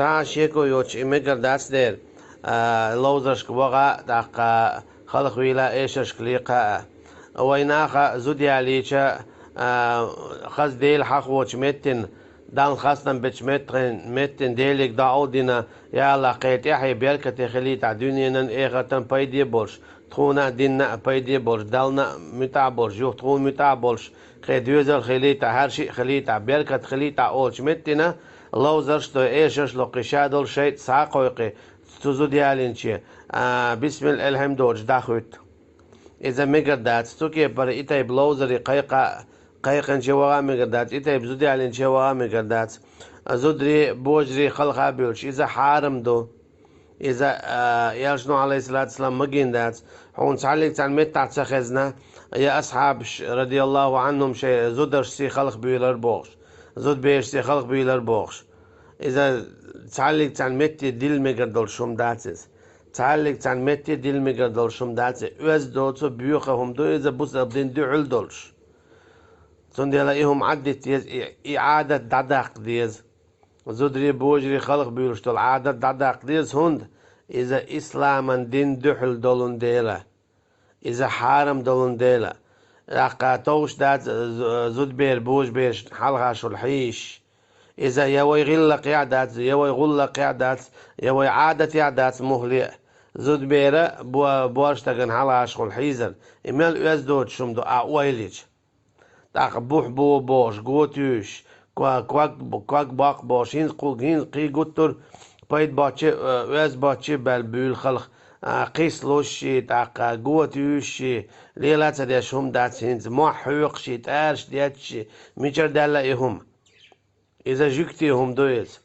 تا شيكو يوتش إميجر داس دير لوزرشك وغا داق خلق ويلا إيشش كليقا ويناخا زوديا ليشا خز ديل حق وش متن دان خاصنا بتش متن ديلك داودنا يا لقيت يحيى بيركة خليت عدنيا إيغتن بايدي بولش تخونا دينا بايدي بولش دالنا متاع بولش يوخ تخون متاع بولش خيدوزر خليت هرشي خليت بيركة خليت أولش متنا لوزرشتو إيشش لو قشادل شيء ساقويقي تزوديالينشي بسم الله الحمد دورج داخوت إذا مقدات ستوكي بر إتاي بلوزري قيقن شوغا مقدات إتاي بزودي علين شوغا مقدات زودري بوجري خلقها بيولش إذا حارم دو إذا يالشنو عليه الصلاة والسلام مقيندات حون تعليق تعلمت تعتخزنا يا أصحاب رضي الله عنهم شيء زودرش سي خلق بيولر بوغش زود بيش سي خلق بيولر بوغش إذا تعليق تعلمت ديل مقدل شوم داتس تعلق تعلمت ديل مقدل شوم داتس أز دوتو بيوخهم دو إذا بوس أبدين دعل دولش تندي لاقيهم عدت يز إعادة دعداق ديز زودري بوجري خلق بيولش دول عادة دعداق ديز هند إذا إسلاما دين دحل دولن ديلا إذا حارم دولن ديلا لقا توش دات زود بير بوج بير حلقة شلحيش إذا يوي غلق يعدات يوي غلق يعدات يوي عادة يعدات مهلئ زود بيرة بوارش تغن حلقة شلحيزر إمال أزدود شمدو أعويليش تاق بوح بو بوش غوتيش كواك باق باش هين قي قطر بايد باتشي أز باتشي بالبول خلق قيس لوشي تاق غوتيش ليلات سديش هم دات هينز محوق شي تارش دياتشي ميشر دالا إهم إذا جكتيهم دويز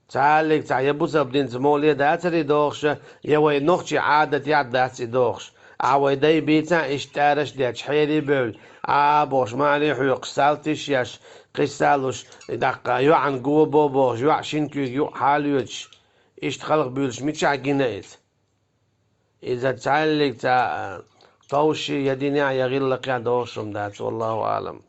تعالك تاع يبوس بدين زمولي داتري دوخش يوي نوخشي عادة يعد داتسي دوخش عوي داي بيتا اشتارش دياتش حيري بول بوش مالي حيوق سالتش ياش قسالوش دقا يو عن قوة بوبوش يو عشينكو يو حاليوش اشت خلق بيولش ميتش عقينيت إذا تعالك تا طوشي يديني يغير لك يا دوشم دات والله أعلم.